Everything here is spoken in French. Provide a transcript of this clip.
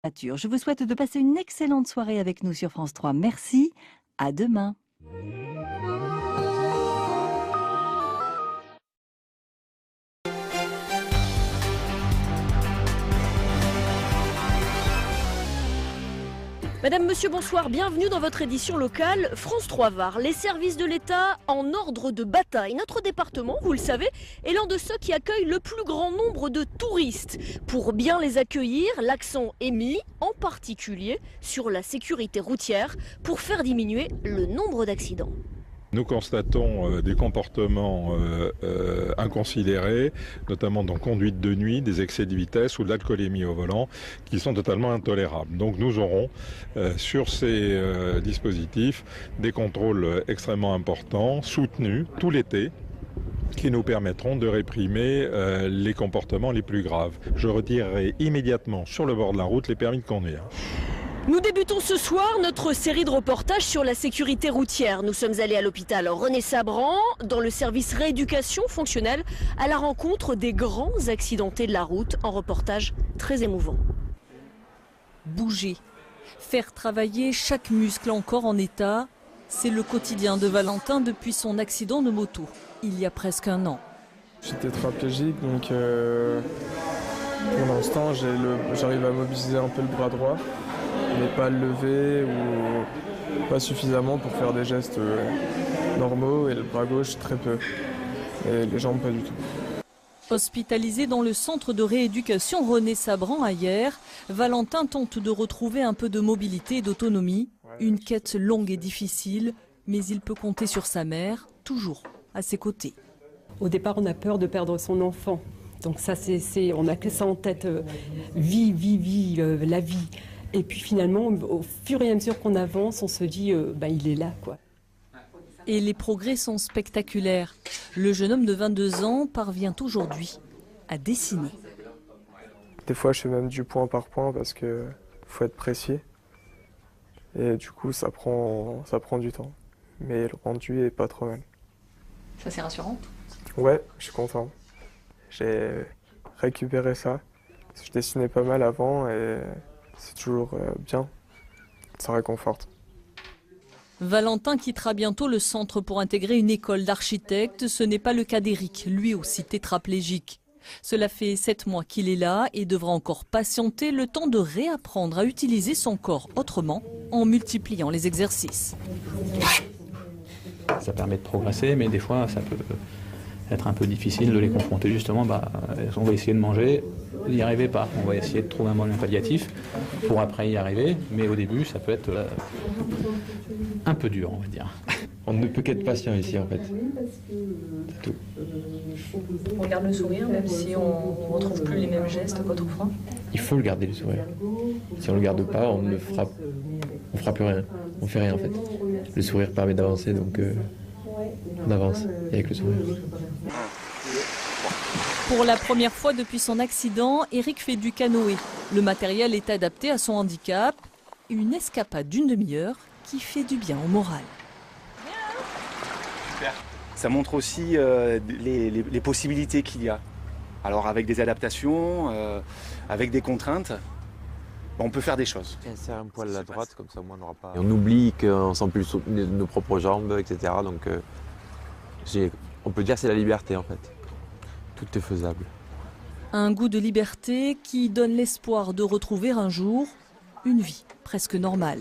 Je vous souhaite de passer une excellente soirée avec nous sur France 3. Merci, à demain. Madame, monsieur, bonsoir, bienvenue dans votre édition locale France 3 Var. Les services de l'État en ordre de bataille. Notre département, vous le savez, est l'un de ceux qui accueillent le plus grand nombre de touristes. Pour bien les accueillir, l'accent est mis, en particulier, sur la sécurité routière, pour faire diminuer le nombre d'accidents. Nous constatons des comportements inconsidérés, notamment dans conduite de nuit, des excès de vitesse ou de l'alcoolémie au volant, qui sont totalement intolérables. Donc nous aurons sur ces dispositifs des contrôles extrêmement importants, soutenus tout l'été, qui nous permettront de réprimer les comportements les plus graves. Je retirerai immédiatement sur le bord de la route les permis de conduire. Nous débutons ce soir notre série de reportages sur la sécurité routière. Nous sommes allés à l'hôpital René-Sabran, dans le service rééducation fonctionnelle, à la rencontre des grands accidentés de la route, en reportage très émouvant. Bouger, faire travailler chaque muscle encore en état, c'est le quotidien de Valentin depuis son accident de moto, il y a presque un an. J'étais tétraplégique, donc pour l'instant j'arrive à mobiliser un peu le bras droit, mais pas le lever ou pas suffisamment pour faire des gestes normaux, et le bras gauche très peu, et les jambes pas du tout. Hospitalisé dans le centre de rééducation René-Sabran hier, Valentin tente de retrouver un peu de mobilité et d'autonomie. Une quête longue et difficile, mais il peut compter sur sa mère, toujours à ses côtés. Au départ, on a peur de perdre son enfant. Donc ça, on a que ça en tête, la vie. Et puis finalement, au fur et à mesure qu'on avance, on se dit, il est là, quoi. Et les progrès sont spectaculaires. Le jeune homme de 22 ans parvient aujourd'hui à dessiner. Des fois, je fais même du point par point parce qu'il faut être précis. Et du coup, ça prend du temps. Mais le rendu est pas trop mal. Ça, c'est rassurant? Ouais, je suis content. J'ai récupéré ça. Je dessinais pas mal avant et c'est toujours bien. Ça réconforte. Valentin quittera bientôt le centre pour intégrer une école d'architecte. Ce n'est pas le cas d'Éric, lui aussi tétraplégique. Cela fait 7 mois qu'il est là et devra encore patienter le temps de réapprendre à utiliser son corps autrement en multipliant les exercices. Ça permet de progresser, mais des fois ça peut être un peu difficile de les confronter justement. On va essayer de manger, n'y arriver pas. On va essayer de trouver un moyen palliatif pour après y arriver, mais au début ça peut être un peu dur, on va dire. On ne peut qu'être patient ici en fait. C'est tout. On garde le sourire même si on ne retrouve plus les mêmes gestes qu'autrefois. Il faut le garder le sourire. Si on ne le garde pas, on fera plus rien. On fait rien en fait. Le sourire permet d'avancer, donc on avance avec le sourire. Pour la première fois depuis son accident, Éric fait du canoë. Le matériel est adapté à son handicap. Une escapade d'une demi-heure qui fait du bien au moral. Ça montre aussi les possibilités qu'il y a. Alors avec des adaptations, avec des contraintes, on peut faire des choses. On serre un poil à la droite, comme ça on n'aura pas... Et on oublie qu'on sent plus nos propres jambes, etc. Donc on peut dire que c'est la liberté en fait. Tout est faisable. Un goût de liberté qui donne l'espoir de retrouver un jour une vie presque normale.